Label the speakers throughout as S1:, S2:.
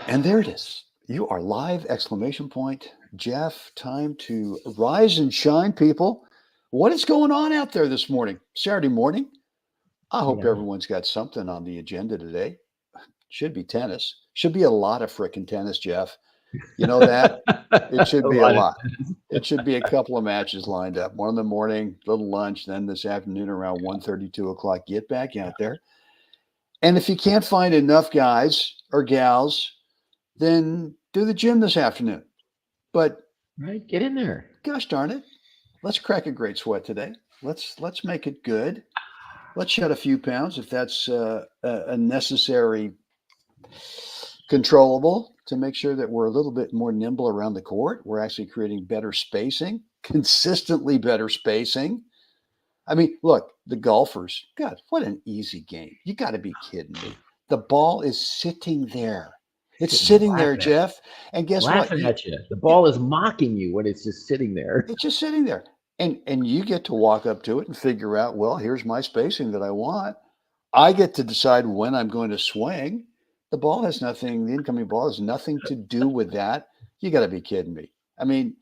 S1: And there it is. You are live! Exclamation point. Jeff, time to rise and shine, people. What is going on out there this morning? Saturday morning. I hope
S2: Yeah.
S1: everyone's got something on the agenda today. Should be tennis. Should be a lot of frickin' tennis, Jeff. You know that? It
S2: A
S1: should be a
S2: lot of
S1: lot. It should be a couple of matches lined up. One in the morning, little lunch, then this afternoon around 1:30, 2 o'clock. Get back out there. And if you can't find enough guys or gals, then do the gym this afternoon. But
S2: right. Get in there.
S1: gosh darn it, let's crack a great sweat today. Let's make it good. Let's shed a few pounds if that's a necessary controllable to make sure that we're a little bit more nimble around the court. We're actually creating better spacing, consistently better spacing. I mean, look, the golfers, God, what an easy game. You got to be kidding me. The ball is sitting there. It's sitting there,
S2: Laughing at you.
S1: Jeff. And guess what?
S2: Laughing at you. The ball is mocking you when it's just sitting there.
S1: It's just sitting there. And you get to walk up to it and figure out, well, here's my spacing that I want. I get to decide when I'm going to swing. The ball has nothing, the incoming ball has nothing to do with that. You got to be kidding me. I mean,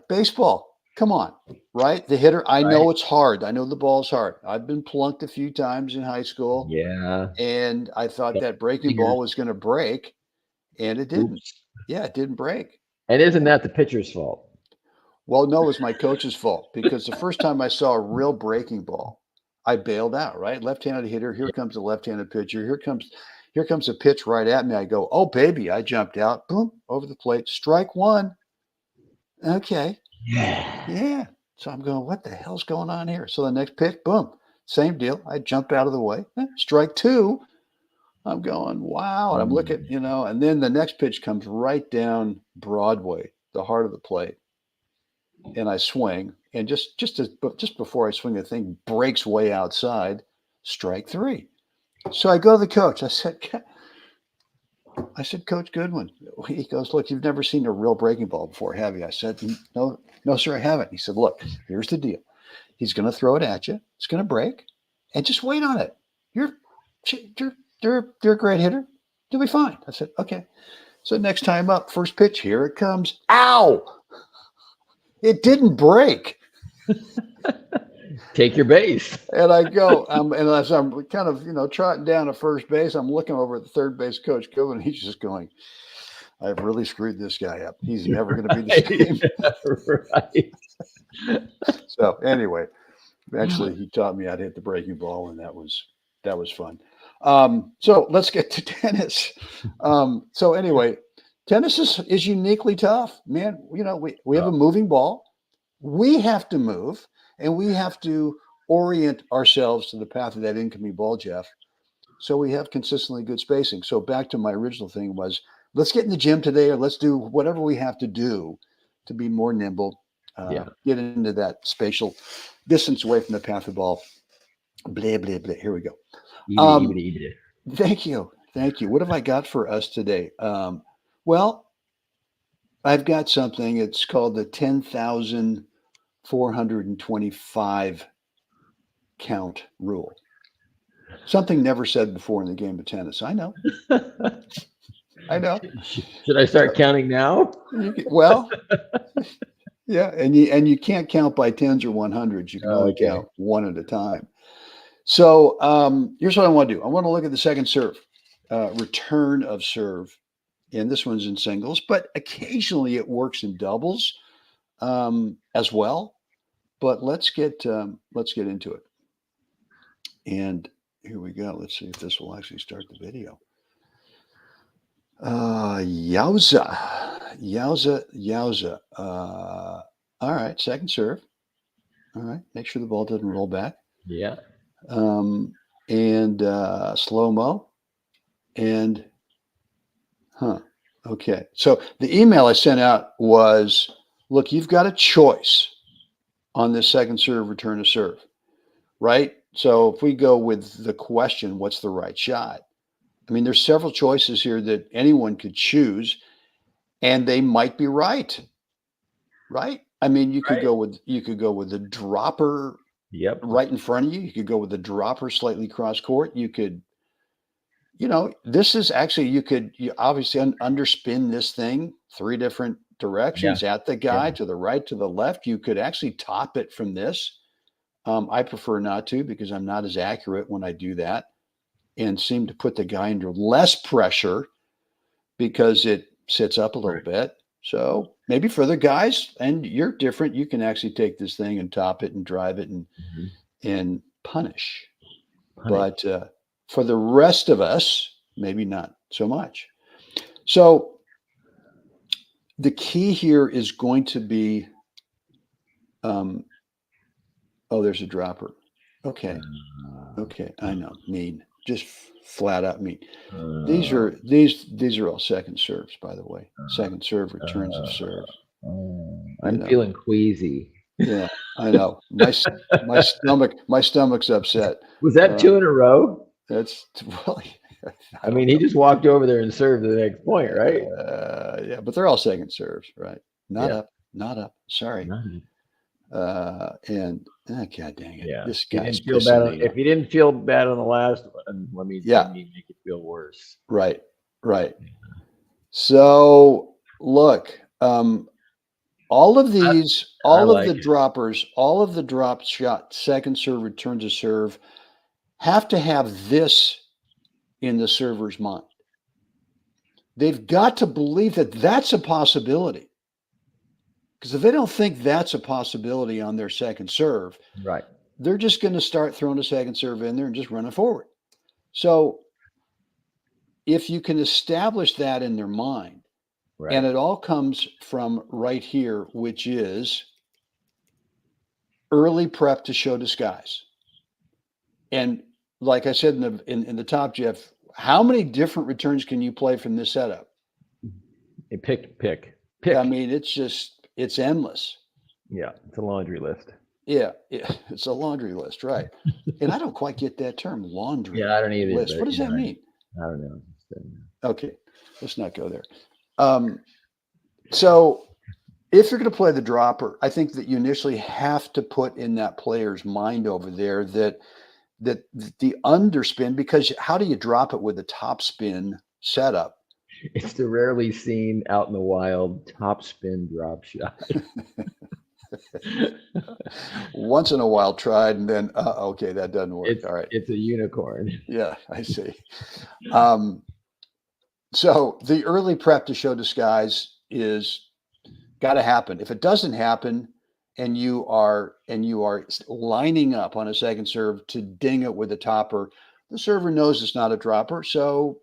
S1: baseball, come on, right? The hitter, I
S2: Right.
S1: know it's hard. I know the ball's hard. I've been plunked a few times in high school,
S2: Yeah.
S1: and I thought
S2: Yeah.
S1: that breaking ball
S2: Fingers.
S1: was going to break, and it didn't.
S2: Oops.
S1: Yeah, it didn't break.
S2: And isn't that the pitcher's fault?
S1: Well, no, it was my coach's fault because the first time I saw a real breaking ball, I bailed out, right? Left-handed hitter, here
S2: Yeah.
S1: comes a left-handed pitcher. Here comes a pitch right at me. I go, "Oh baby." I jumped out, boom, over the plate, strike one. Okay.
S2: Yeah.
S1: Yeah. So I'm going, what the hell's going on here? So the next pitch, boom, same deal. I jump out of the way. Strike two. I'm going, wow. And I'm looking,
S2: Mm.
S1: and then the next pitch comes right down Broadway, the heart of the plate. And I swing, and just before I swing, the thing breaks way outside, strike three. So I go to the coach. I said, Coach Goodwin. He goes, look, you've never seen a real breaking ball before, have you? I said, no, no, sir, I haven't. He said, look, here's the deal. He's going to throw it at you. It's going to break, and just wait on it. You're you're you're a great hitter. You'll be fine. I said, okay. So next time up, first pitch, here it comes. Ow! It didn't break.
S2: Take your base.
S1: And I go, and as I'm kind of, trotting down to first base, I'm looking over at the third base coach, and he's just going, I've really screwed this guy up. He's never going to be the same.
S2: Right.
S1: So anyway, eventually he taught me how to hit the breaking ball, and that was fun. So let's get to tennis. So anyway, tennis is uniquely tough, man. We have a moving ball. We have to move, and we have to orient ourselves to the path of that incoming ball, Jeff. So we have consistently good spacing. So back to my original thing was, let's get in the gym today, or let's do whatever we have to do to be more nimble,
S2: Yeah.
S1: get into that spatial distance away from the path of the ball. Blah, blah, blah. Here we go.
S2: Even
S1: Um,
S2: even even.
S1: Thank you. Thank you. What have I got for us today? Well, I've got something. It's called the 10,425 count rule. Something never said before in the game of tennis. I know. I know.
S2: Should I start counting now?
S1: Well, yeah, and you can't count by tens or 100s. You can only
S2: Okay.
S1: count one at a time. So here's what I want to do. I want to look at the second serve, return of serve, and this one's in singles, but occasionally it works in doubles as well. But let's get into it. And here we go. Let's see if this will actually start the video. Yowza, yowza, yowza. All right, second serve. All right, make sure the ball doesn't roll back.
S2: Yeah.
S1: And slow mo. And okay. So the email I sent out was, look, you've got a choice on this second serve, return to serve, right? So if we go with the question, what's the right shot? I mean, there's several choices here that anyone could choose, and they might be right. Right? I mean, you could
S2: Right.
S1: go with the dropper
S2: Yep.
S1: right in front of you. You could go with the dropper slightly cross court. You could this is actually, you obviously underspin this thing 3 different directions at the guy, to the right, to the left. You could actually top it from this. I prefer not to, because I'm not as accurate when I do that, and seem to put the guy under less pressure because it sits up a little bit. So maybe for the guys, and you're different, you can actually take this thing and top it and drive it and punish. But for the rest of us, maybe not so much. So the key here is going to be, oh, there's a dropper. Okay. I know, mean, just flat out mean. These are all second serves, by the way. Second serve, returns of serves.
S2: I'm feeling queasy.
S1: Yeah, I know. My stomach's upset.
S2: Was that 2 in a row?
S1: That's really.
S2: I mean, he just walked over there and served the next point, right?
S1: Yeah, but they're all second serves, right? Not up. Sorry. And God dang it!
S2: Yeah.
S1: This guy's
S2: if you didn't feel bad on the last one, let me make it feel worse.
S1: Right. So look, all of these, the droppers, all of the drop shot, second serve, return to serve, have to have this in the server's mind. They've got to believe that that's a possibility. Because if they don't think that's a possibility on their second serve,
S2: right,
S1: they're just going to start throwing a second serve in there and just running forward. So if you can establish that in their mind, and it all comes from right here, which is early prep to show disguise. And like I said in the top, Jeff, how many different returns can you play from this setup?
S2: Pick.
S1: I mean, it's endless.
S2: Yeah, it's a laundry list.
S1: Yeah, it's a laundry list, right? And I don't quite get that term, laundry.
S2: Yeah, I don't either.
S1: List. What does that mean?
S2: I don't know.
S1: Okay, let's not go there. So if you're going to play the dropper, I think that you initially have to put in that player's mind over there that the underspin, because how do you drop it with a topspin setup?
S2: It's the rarely seen out in the wild topspin drop shot.
S1: Once in a while tried, and then okay, that doesn't work. All right,
S2: it's a unicorn.
S1: Yeah, I see. So the early prep to show disguise is got to happen. If it doesn't happen, and you are lining up on a second serve to ding it with a topper, the server knows it's not a dropper. So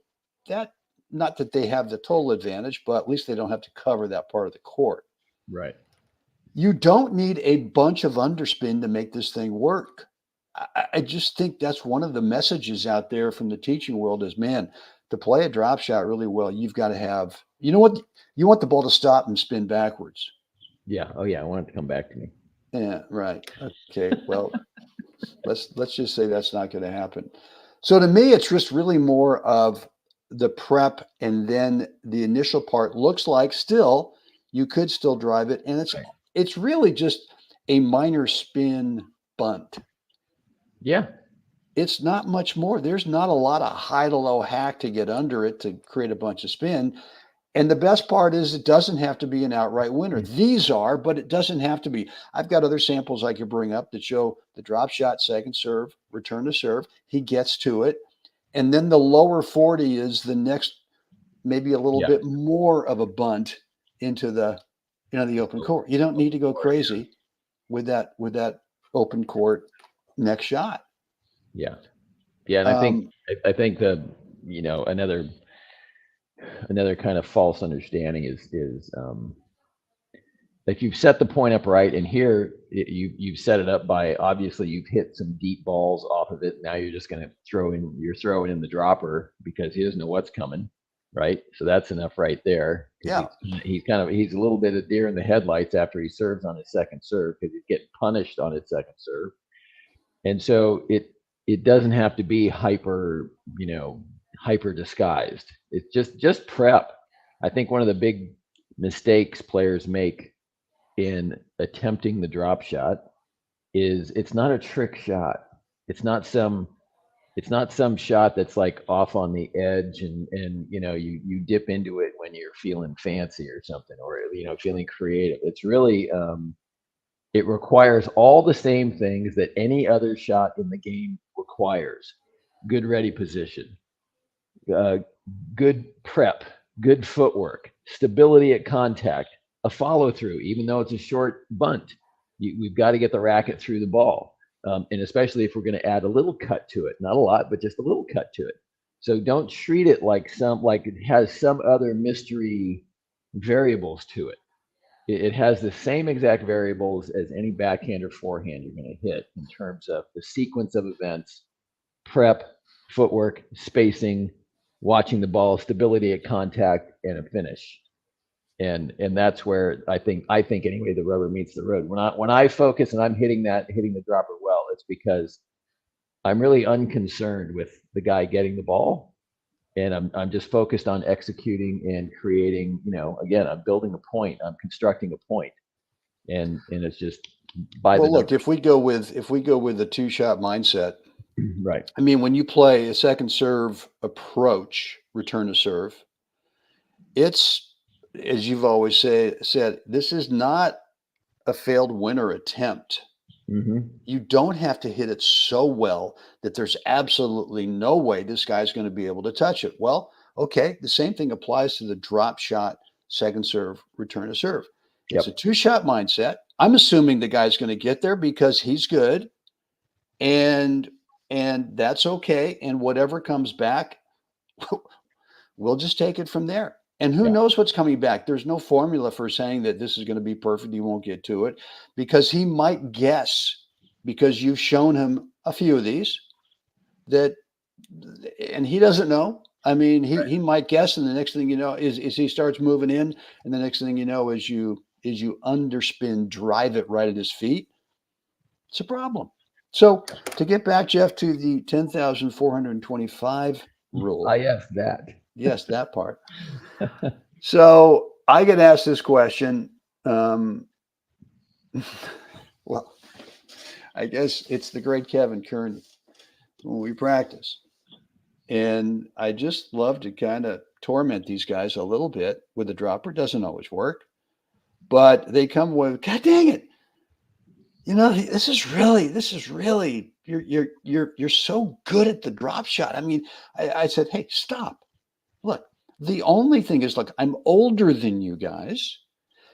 S1: that, not that they have the total advantage, but at least they don't have to cover that part of the court.
S2: Right.
S1: You don't need a bunch of underspin to make this thing work. I just think that's one of the messages out there from the teaching world is, man, to play a drop shot really well, you've got to have, you want the ball to stop and spin backwards.
S2: Yeah. Oh yeah. I want it to come back to me.
S1: Yeah. Right. Okay. Well, let's just say that's not going to happen. So to me, it's just really more of the prep, and then the initial part looks like still you could still drive it, and it's really just a minor spin bunt.
S2: Yeah.
S1: It's not much more. There's not a lot of high to low hack to get under it to create a bunch of spin. And the best part is it doesn't have to be an outright winner. These are, but it doesn't have to be. I've got other samples I could bring up that show the drop shot, second serve, return to serve. He gets to it. And then the lower 40 is the next, maybe a little bit more of a bunt into the open court. You don't need to go crazy with that open court next shot.
S2: Yeah. Yeah. And I think the, another kind of false understanding is like you've set the point up right, and here you've set it up by, obviously you've hit some deep balls off of it. Now you're just going to throwing in the dropper because he doesn't know what's coming, right? So that's enough right there.
S1: Yeah,
S2: he's a little bit of deer in the headlights after he serves on his second serve because he's getting punished on his second serve, and so it doesn't have to be hyper disguised. It's just prep. I think one of the big mistakes players make in attempting the drop shot is it's not a trick shot. It's not some It's not some shot that's like off on the edge and you dip into it when you're feeling fancy or something, or feeling creative. It's really it requires all the same things that any other shot in the game requires. Good ready position, uh, good prep, good footwork, stability at contact, a follow through, even though it's a short bunt. We've got to get the racket through the ball. And especially if we're going to add a little cut to it, not a lot, but just a little cut to it. So don't treat it like it has some other mystery variables to it. It has the same exact variables as any backhand or forehand you're going to hit in terms of the sequence of events, prep, footwork, spacing, watching the ball, stability at contact, and a finish. And that's where I think anyway the rubber meets the road. When I focus and I'm hitting the dropper well, it's because I'm really unconcerned with the guy getting the ball, and I'm just focused on executing and creating. Again, I'm building a point, I'm constructing a point, and it's just by
S1: Well,
S2: the
S1: look,
S2: numbers.
S1: if we go with the two-shot mindset,
S2: Right.
S1: I mean, when you play a second serve approach, return to serve, it's, as you've always said, this is not a failed winner attempt.
S2: Mm-hmm.
S1: You don't have to hit it so well that there's absolutely no way this guy's going to be able to touch it. Well, okay, the same thing applies to the drop shot, second serve, return to serve. It's a
S2: Yep.
S1: two-shot mindset. I'm assuming the guy's going to get there because he's good, and that's okay. And whatever comes back, we'll just take it from there. And who
S2: Yeah.
S1: knows what's coming back? There's no formula for saying that this is going to be perfect. He won't get to it because he might guess, because you've shown him a few of these, that, and he doesn't know. I mean, he might guess, and the next thing you know is he starts moving in, and the next thing you know is you underspin, drive it right at his feet. It's a problem. So to get back, Jeff, to the 10,425 rule.
S2: Yes, that.
S1: Yes, that part. So I get asked this question. Um, well, I guess it's the great Kevin Kearney when we practice. And I just love to kind of torment these guys a little bit with the dropper. Doesn't always work, but they come with, God dang it. This is really, you're so good at the drop shot. I mean, I said, hey, stop. Look, the only thing is, look, I'm older than you guys.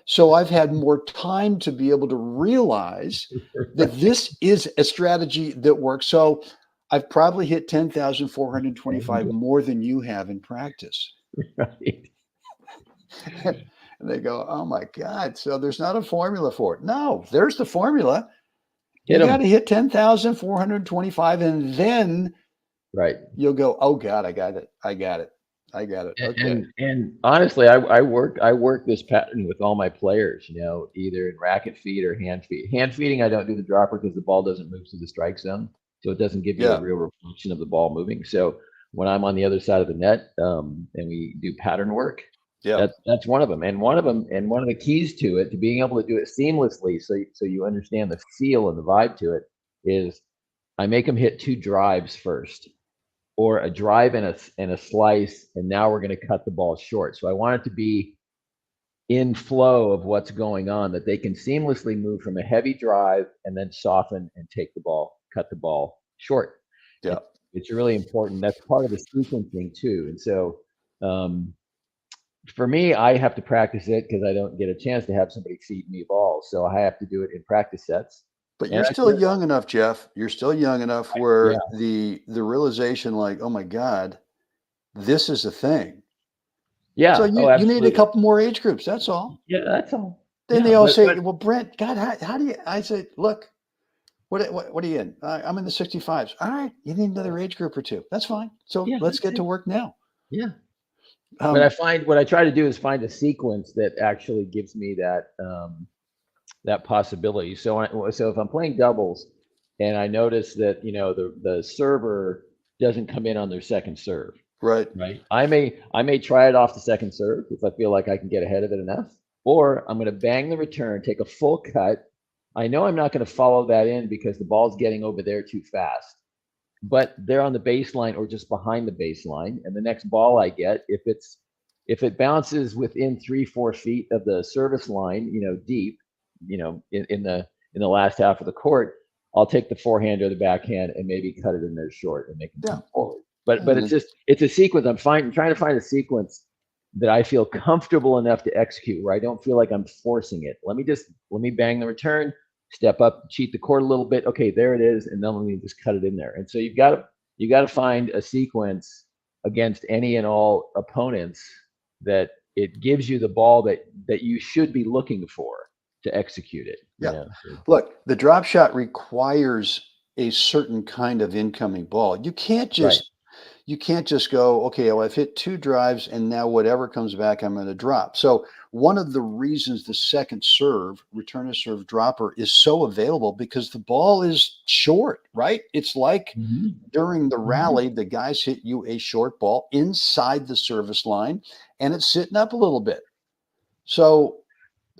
S1: So I've had more time to be able to realize that this is a strategy that works. So I've probably hit 10,425 more than you have in practice.
S2: Right.
S1: And they go, oh my God. So there's not a formula for it. No, there's the formula. You got to hit 10,425 and then
S2: right.
S1: You'll go, oh God, I got it. Okay.
S2: And honestly, I work this pattern with all my players, either in racket feed or hand feed. Hand feeding, I don't do the dropper because the ball doesn't move to the strike zone. So it doesn't give you a real reflection of the ball moving. So when I'm on the other side of the net, and we do pattern work, that's one of them. And one of the keys to it, to being able to do it seamlessly, so you understand the feel and the vibe to it, is I make them hit 2 drives first, or a drive and a slice, and now we're going to cut the ball short. So I want it to be in flow of what's going on, that they can seamlessly move from a heavy drive and then soften and cut the ball short.
S1: Yeah.
S2: It's really important. That's part of the sequencing too. And so for me, I have to practice it because I don't get a chance to have somebody feed me balls. So I have to do it in practice sets.
S1: But you're still young enough, Jeff. You're still young enough where the realization, like, oh my God, this is a thing.
S2: Yeah.
S1: So you need a couple more age groups. That's all.
S2: Yeah, that's all.
S1: Then they all say, well, Brent, God, how do you? I say, look, what are you in? I'm in the 65s. All right, you need another age group or two. That's fine. So let's get to work now.
S2: Yeah. But what I try to do is find a sequence that actually gives me that possibility. So if I'm playing doubles and I notice that the server doesn't come in on their second serve,
S1: right,
S2: I may try it off the second serve if I feel like I can get ahead of it enough, or I'm going to bang the return, take a full cut. I know I'm not going to follow that in because the ball's getting over there too fast. but they're on the baseline or just behind the baseline. And the next ball I get, if it bounces within 3-4 feet of the service line, deep, in the last half of the court, I'll take the forehand or the backhand and maybe cut it in there short and make them come forward. But it's a sequence. I'm trying to find a sequence that I feel comfortable enough to execute, where I don't feel like I'm forcing it. Let me bang the return, step up, cheat the court a little bit. Okay, there it is, and then let me just cut it in there. And so you got to find a sequence against any and all opponents that it gives you the ball that you should be looking for to execute it.
S1: Yeah. Look, the drop shot requires a certain kind of incoming ball. You can't just go, okay, well, I've hit 2 drives and now whatever comes back, I'm going to drop. So one of the reasons the second serve, return to serve dropper, is so available because the ball is short, right? It's like during the rally, the guys hit you a short ball inside the service line and it's sitting up a little bit. So,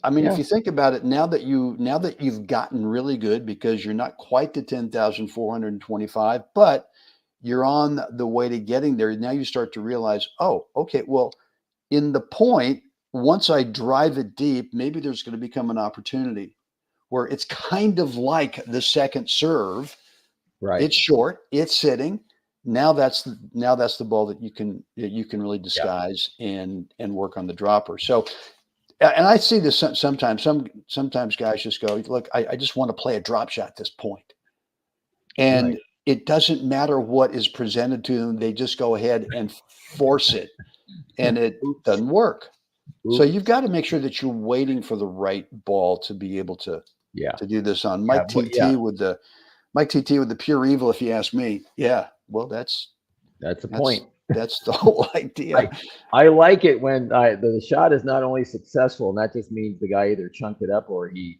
S1: I mean, if you think about it, now that you've gotten really good, because you're not quite to 10,425, but you're on the way to getting there. Now you start to realize, oh, okay, well, in the point, once I drive it deep, maybe there's going to become an opportunity where it's kind of like the second serve.
S2: Right.
S1: It's short, it's sitting. Now that's the ball that you can really disguise and work on the dropper. So, and I see this sometimes. Sometimes guys just go, look, I just want to play a drop shot at this point. And it doesn't matter what is presented to them. They just go ahead and force it, and it doesn't work. So you've got to make sure that you're waiting for the right ball to be able to do this on. Mike TT with the pure evil, if you ask me. Yeah, well, that's
S2: the point.
S1: That's the whole idea.
S2: I like it when the shot is not only successful, and that just means the guy either chunked it up or he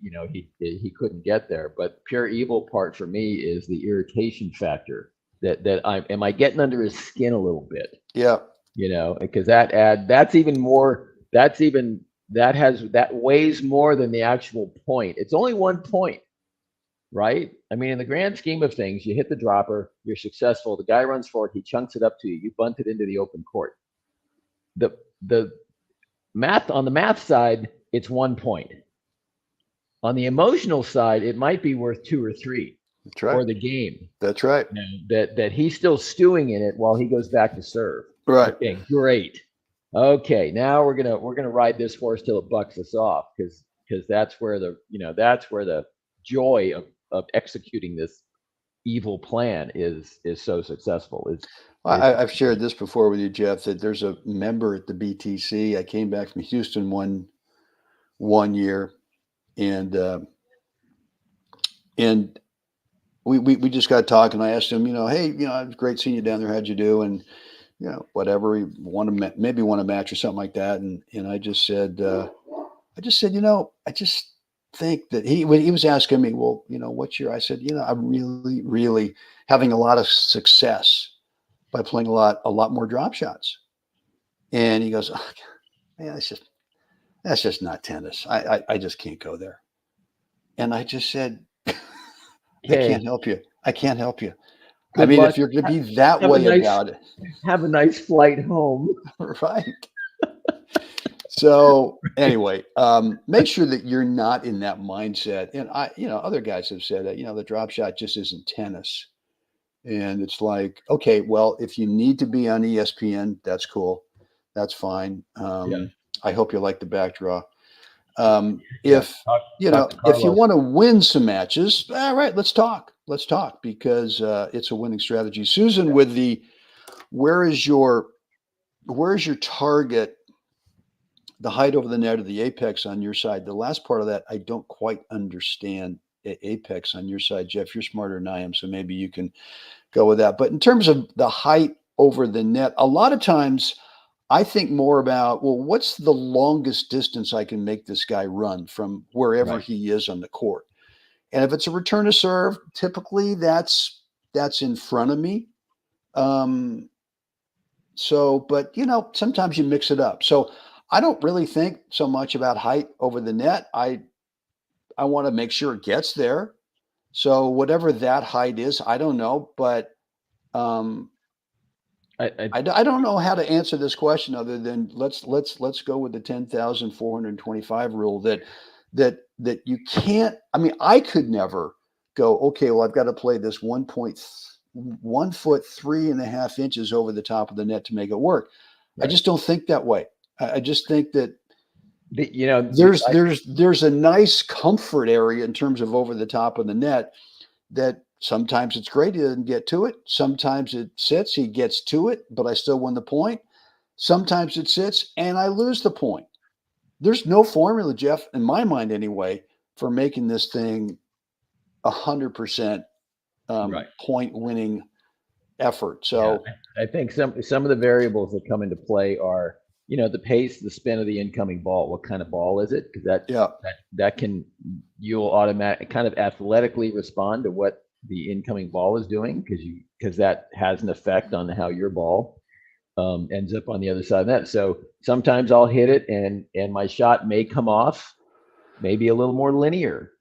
S2: couldn't get there. But pure evil part for me is the irritation factor that am I getting under his skin a little bit?
S1: Yeah.
S2: Because that weighs more than the actual point. It's only 1 point. Right? I mean, in the grand scheme of things, you hit the dropper, you're successful. The guy runs forward, he chunks it up to you. You bunt it into the open court. The math on the math side, it's 1 point. On the emotional side, it might be worth 2 or 3 for the game.
S1: That's right.
S2: That he's still stewing in it while he goes back to serve.
S1: Right.
S2: Okay, great. Okay, now we're gonna ride this horse till it bucks us off, because that's where the joy of executing this evil plan is so successful.
S1: I've shared this before with you, Jeff, that there's a member at the BTC. I came back from Houston one year, and we just got talking. I asked him, hey, it was great seeing you down there. How'd you do? And whatever, he maybe won a match or something like that. And I just said, I just think that he was asking me, well, what's your, I said, I'm really, really having a lot of success by playing a lot more drop shots. And he goes, oh, man, that's just not tennis. I just can't go there. And I just said, I can't help you. I can't help you.
S2: Good
S1: I mean,
S2: luck.
S1: If you're going to be that way about it.
S2: Have a nice flight home.
S1: Right. So anyway, make sure that you're not in that mindset. And other guys have said that, the drop shot just isn't tennis. And it's like, okay, well, if you need to be on ESPN, that's cool. That's fine. I hope you like the back draw. If you want to win some matches, all right, let's talk because it's a winning strategy. Susan, with the, where is your target? The height over the net or the apex on your side. The last part of that, I don't quite understand. Apex on your side, Jeff, you're smarter than I am, so maybe you can go with that. But in terms of the height over the net, a lot of times I think more about, well, what's the longest distance I can make this guy run from wherever he is on the court? And if it's a return to serve, typically that's in front of me. But sometimes you mix it up. So I don't really think so much about height over the net. I want to make sure it gets there. So whatever that height is, I don't know, but Um,
S2: I
S1: I don't know how to answer this question other than let's go with the 10,425 rule that you can't. I mean, I could never go, okay, well, I've got to play this 1 foot 3.5 inches over the top of the net to make it work. I
S2: right.
S1: just don't think that way. I just think that
S2: You know,
S1: there's a nice comfort area in terms of over the top of the net that sometimes it's great, he doesn't get to it. Sometimes it sits, he gets to it, but I still win the point. Sometimes it sits and I lose the point. There's no formula, Jeff, in my mind anyway, for making this thing 100%
S2: right.
S1: point winning effort.
S2: Yeah,
S1: So
S2: I think some of the variables that come into play are, you know, the pace, the spin of the incoming ball. What kind of ball is it? Because
S1: yeah,
S2: that can, you'll automatically kind of athletically respond to what the incoming ball is doing, because that has an effect on how your ball ends up on the other side of that. So sometimes I'll hit it and my shot may come off maybe a little more linear,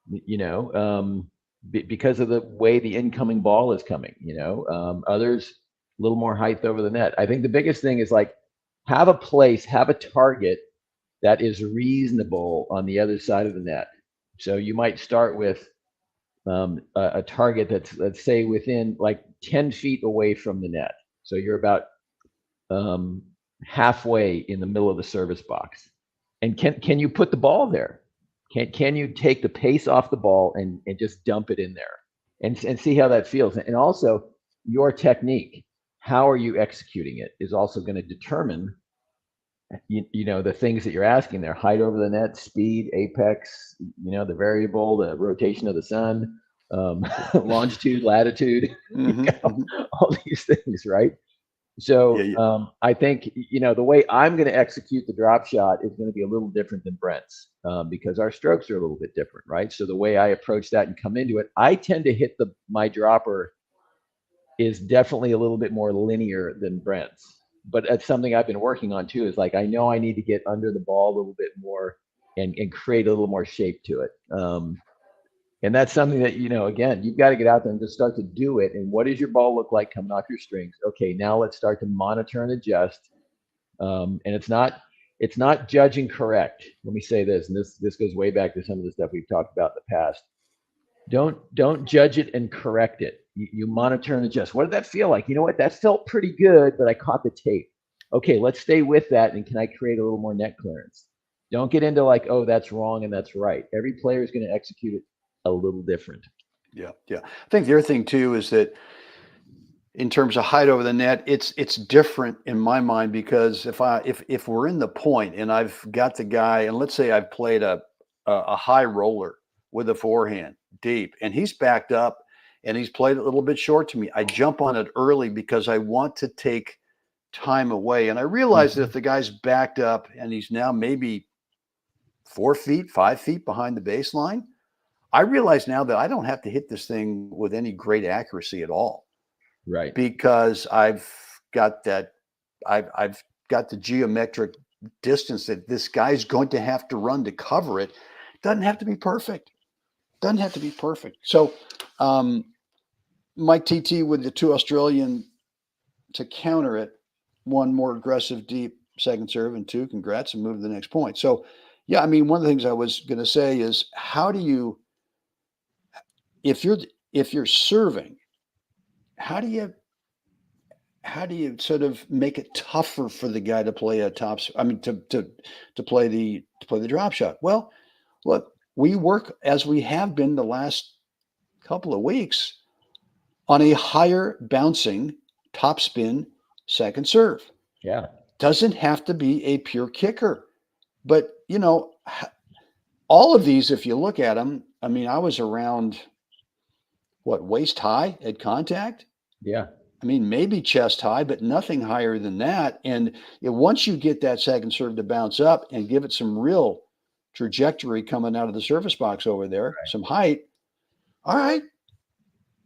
S2: you know, because of the way the incoming ball is coming, you know. Others a little more height over the net. I think the biggest thing is like have a target that is reasonable on the other side of the net. So you might start with a target that's, let's say, within like 10 feet away from the net. So you're about um, halfway in the middle of the service box. And can you put the ball there? Can you take the pace off the ball and just dump it in there and see how that feels? And also your technique, how are you executing it, is also going to determine you know the things that you're asking there: height over the net, speed, apex, you know, the variable, the rotation of the sun, longitude, latitude, you
S1: mm-hmm,
S2: know,
S1: mm-hmm.
S2: all these things, right?
S1: Yeah,
S2: So
S1: yeah,
S2: I think, you know, the way I'm going to execute the drop shot is going to be a little different than Brent's, because our strokes are a little bit different, right? So the way I approach that and come into it, I tend to hit my dropper is definitely a little bit more linear than Brent's. But that's something I've been working on too. Is like I know I need to get under the ball a little bit more and create a little more shape to it. And that's something that, you know, again, you've got to get out there and just start to do it. And what does your ball look like coming off your strings? Okay, now let's start to monitor and adjust. And it's not judging correct. Let me say this, and this goes way back to some of the stuff we've talked about in the past. Don't judge it and correct it. You monitor and adjust. What did that feel like? You know what? That felt pretty good, but I caught the tape. Okay, let's stay with that. And can I create a little more net clearance? Don't get into like, oh, that's wrong and that's right. Every player is going to execute it a little different.
S1: yeah, yeah. I think the other thing too is that in terms of height over the net, it's different in my mind because if we're in the point and I've got the guy, and let's say I've played a high roller with a forehand deep, and he's backed up and he's played a little bit short to me, I jump on it early because I want to take time away, and I realize that if
S2: Mhm.
S1: the guy's backed up and he's now maybe 4 feet, 5 feet behind the baseline, I realize now that I don't have to hit this thing with any great accuracy at all
S2: Right.
S1: because I've got that I've got the geometric distance that this guy's going to have to run to cover it. Doesn't have to be perfect. Doesn't have to be perfect. So um, Mike TT with the two Australian to counter it, one more aggressive deep second serve, and two, congrats, and move to the next point. So yeah, I mean, one of the things I was going to say is how do you if you're if you're serving, how do you sort of make it tougher for the guy to play a tops? I mean, to play the drop shot. Well, look, we work as we have been the last couple of weeks on a higher bouncing topspin second serve.
S2: Yeah.
S1: Doesn't have to be a pure kicker, but you know, all of these, if you look at them, I mean, I was around what waist high at contact.
S2: Yeah.
S1: I mean, maybe chest high, but nothing higher than that. And once you get that second serve to bounce up and give it some real trajectory coming out of the service box over there, some height, all right.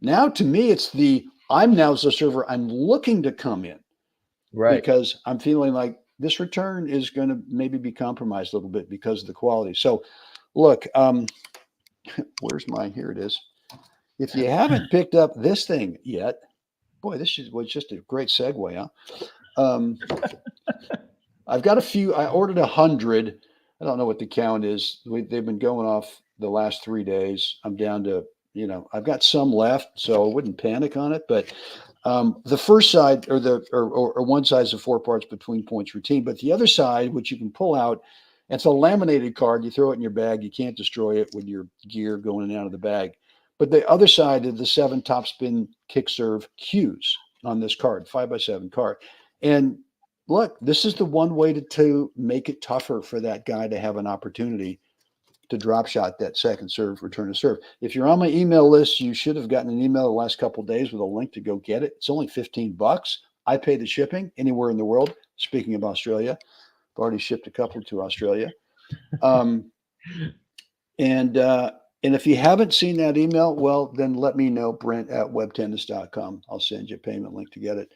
S1: Now to me, it's I'm now as a server, I'm looking to come in
S2: Right.
S1: because I'm feeling like this return is going to maybe be compromised a little bit because of the quality. So look, here it is. If you haven't picked up this thing yet, Boy, was just a great segue, huh? I've got a few. I ordered 100. I don't know what the count is. They've been going off the last 3 days. I'm down to, I've got some left, so I wouldn't panic on it. But the first side, or one side is the 4 parts between points routine, but the other side, which you can pull out, it's a laminated card. You throw it in your bag. You can't destroy it with your gear going in and out of the bag. But the other side of the 7 Topspin kick serve cues on this card, 5x7 card. And look, this is the one way to make it tougher for that guy to have an opportunity to drop shot that second serve, return to serve. If you're on my email list, you should have gotten an email the last couple of days with a link to go get it. It's only $15. I pay the shipping anywhere in the world. Speaking of Australia, I've already shipped a couple to Australia. And if you haven't seen that email, well, then let me know, Brent at WebTennis.com. I'll send you a payment link to get it.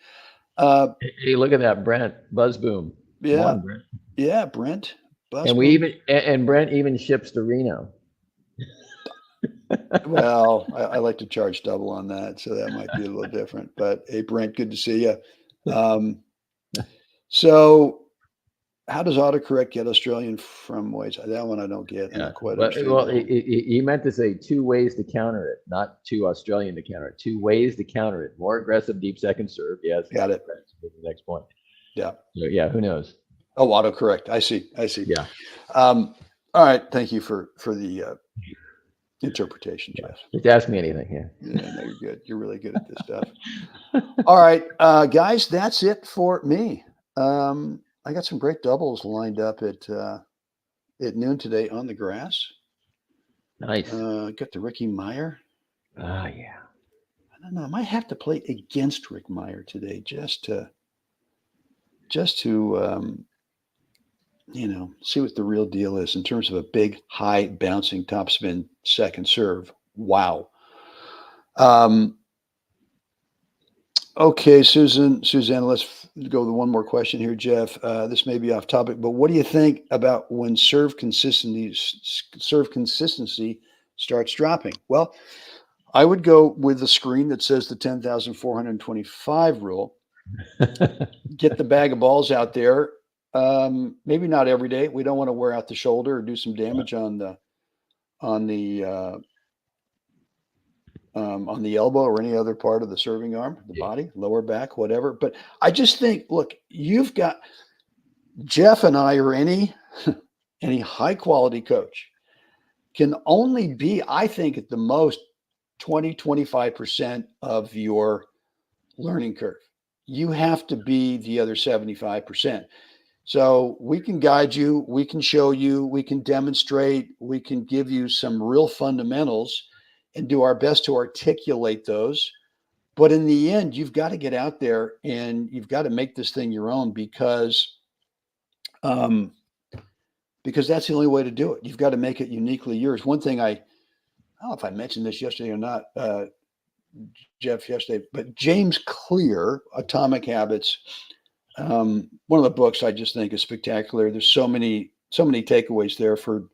S2: Hey, look at that, Brent. Buzz boom.
S1: Yeah.
S2: Come on, Brent.
S1: Yeah, Brent.
S2: And Brent even ships to Reno.
S1: Well, I like to charge double on that, so that might be a little different. But hey, Brent, good to see you. So how does autocorrect get Australian from ways? That one I don't get.
S2: Yeah.
S1: Quite
S2: Well, he meant to say 2 ways to counter it, not 2 Australian to counter it. 2 ways to counter it. More aggressive deep second serve. Yes.
S1: Got it.
S2: The next point.
S1: Yeah.
S2: So, yeah. Who knows?
S1: Oh, autocorrect. I see.
S2: Yeah.
S1: All right. Thank you for the interpretation, Jeff.
S2: Just ask me anything here.
S1: Yeah, no, you're good. You're really good at this stuff. All right, guys, that's it for me. I got some great doubles lined up at noon today on the grass.
S2: Nice.
S1: Got the Ricky Meyer.
S2: Ah, yeah.
S1: I don't know. I might have to play against Rick Meyer today just to see what the real deal is in terms of a big, high bouncing topspin second serve. Wow. Okay, Suzanne, let's go with one more question here, Jeff. This may be off topic, but what do you think about when serve consistency starts dropping? Well, I would go with the screen that says the 10,425 rule. Get the bag of balls out there. Maybe not every day. We don't want to wear out the shoulder or do some damage on the elbow or any other part of the serving arm, the body, lower back, whatever. But I just think, look, you've got Jeff and I, or any high quality coach can only be, I think, at the most 20-25% of your learning curve. You have to be the other 75%. So we can guide you, we can show you, we can demonstrate, we can give you some real fundamentals and do our best to articulate those. But in the end, you've got to get out there and you've got to make this thing your own because that's the only way to do it. You've got to make it uniquely yours. One thing I don't know if I mentioned this yesterday or not, Jeff, yesterday, but James Clear, Atomic Habits, one of the books I just think is spectacular. There's so many takeaways there for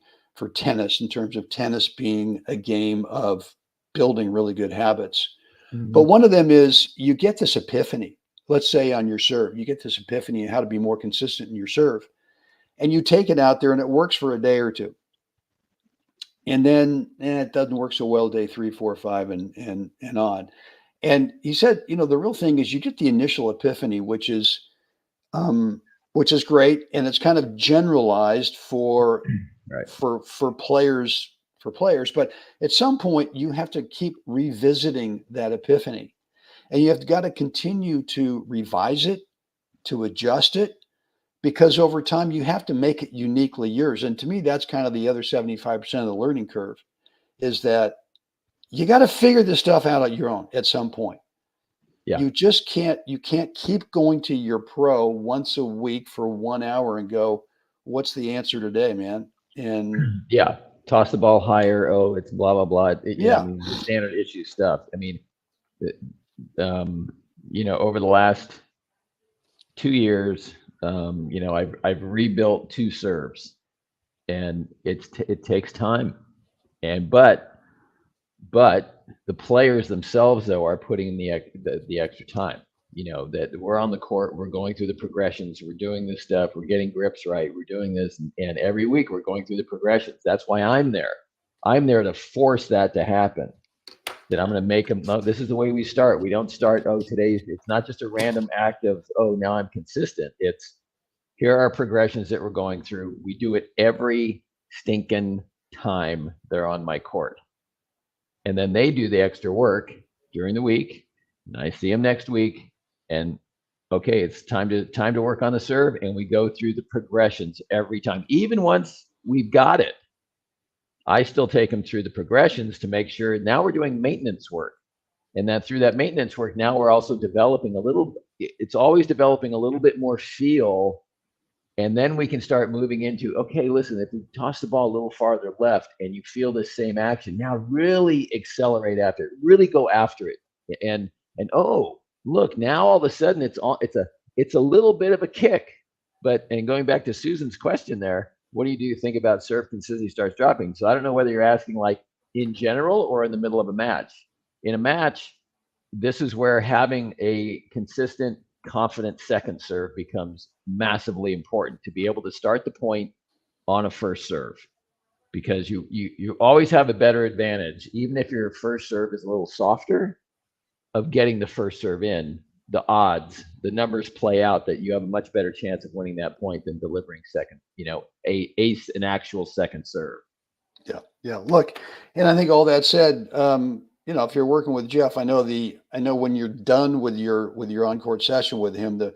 S1: tennis in terms of tennis being a game of building really good habits. Mm-hmm. But one of them is you get this epiphany, let's say on your serve, you get this epiphany on how to be more consistent in your serve, and you take it out there and it works for a day or two. And then it doesn't work so well day 3, 4, 5, and on. And he said, the real thing is you get the initial epiphany, which is great, and it's kind of generalized for players. But at some point, you have to keep revisiting that epiphany, and you have got to continue to revise it, to adjust it, because over time you have to make it uniquely yours. And to me, that's kind of the other 75% of the learning curve, is that you got to figure this stuff out on your own at some point. Yeah. You can't keep going to your pro once a week for 1 hour and go, what's the answer today, man? And
S2: yeah, toss the ball higher. Oh, it's blah, blah, blah. The standard issue stuff. I mean, over the last 2 years, I've rebuilt 2 serves, and it takes time, but The players themselves, though, are putting in the extra time. That we're on the court, we're going through the progressions, we're doing this stuff, we're getting grips right, we're doing this, and every week we're going through the progressions. That's why I'm there. I'm there to force that to happen. That I'm going to make them. No, this is the way we start. We don't start. Oh, today it's not just a random act of, oh, now I'm consistent. It's, here are progressions that we're going through. We do it every stinking time they're on my court. And then they do the extra work during the week. And I see them next week. And okay, it's time to work on the serve. And we go through the progressions every time. Even once we've got it, I still take them through the progressions to make sure now we're doing maintenance work. And that through that maintenance work, now we're also developing it's always developing a little bit more feel. And then we can start moving into, okay, listen, if we toss the ball a little farther left and you feel the same action, now really accelerate after it, really go after it. And oh, look, now all of a sudden it's a little bit of a kick. And going back to Susan's question there, what do you think about serve consistency starts dropping? So I don't know whether you're asking like in general or in the middle of a match. In a match, this is where having a consistent, confident second serve becomes massively important, to be able to start the point on a first serve, because you always have a better advantage, even if your first serve is a little softer, of getting the first serve in. The numbers play out that you have a much better chance of winning that point than delivering second, an actual second serve.
S1: Yeah. Look, and I think all that said, if you're working with Jeff, I know when you're done with your on-court session with him, the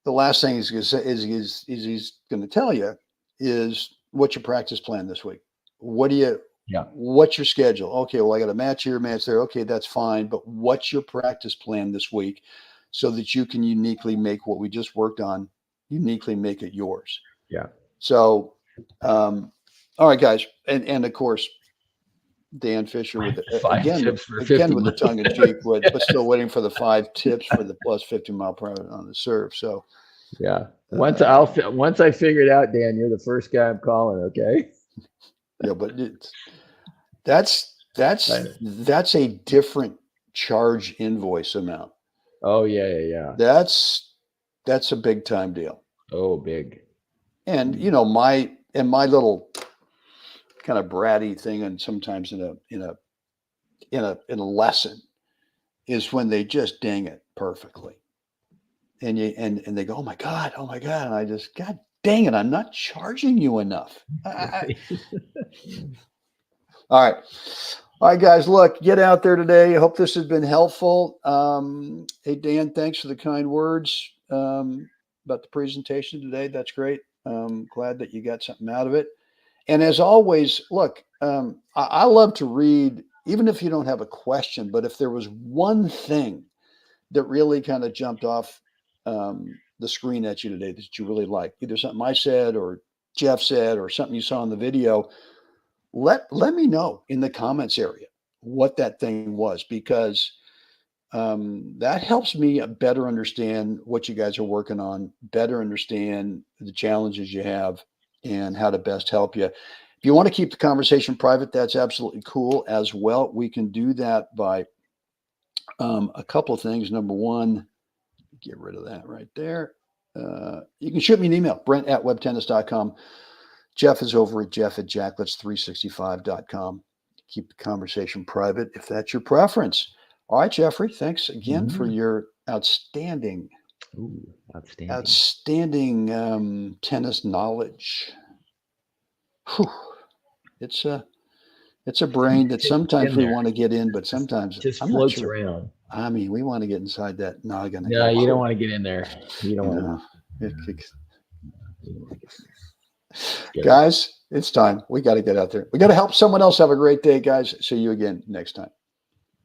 S1: last thing he's going to say is he's going to tell you is, what's your practice plan this week? What's your schedule? Okay, well, I got a match here, match there. Okay, that's fine. But what's your practice plan this week, so that you can uniquely make what we just worked on, uniquely make it yours?
S2: Yeah.
S1: So, all right, guys. And of course, Dan Fisher with again with the tongue in cheek, but still waiting for the 5 tips for the plus 50 mile per hour on the serve. So
S2: yeah, once I figure it out, Dan, you're the first guy I'm calling. Okay.
S1: Yeah, but that's a different charge invoice amount.
S2: Oh yeah.
S1: That's a big time deal.
S2: Oh, big.
S1: And my little kind of bratty thing, and sometimes in a lesson, is when they just ding it perfectly, and they go, oh my god, and I just, god dang it, I'm not charging you enough. All right, guys, look, get out there today. I hope this has been helpful. Hey, Dan, thanks for the kind words about the presentation today. That's great. Glad that you got something out of it. And as always, look, I love to read, even if you don't have a question, but if there was one thing that really kind of jumped off the screen at you today that you really liked, either something I said or Jeff said or something you saw in the video, let me know in the comments area what that thing was, because that helps me better understand what you guys are working on, better understand the challenges you have, and how to best help you. If you want to keep the conversation private, that's absolutely cool as well. We can do that by a couple of things. Number one, get rid of that right there. You can shoot me an email, Brent@WebTennis.com. Jeff is over at Jeff@Jacklets365.com. Keep the conversation private if that's your preference. All right, Jeffrey, thanks again for your outstanding tennis knowledge. Whew. It's a brain that sometimes we want to get in, but sometimes
S2: just floats around.
S1: I mean, we want to get inside that noggin.
S2: No, you don't want to get in there. You don't want to.
S1: Guys, it's time. We got to get out there. We got to help someone else have a great day, guys. See you again next time.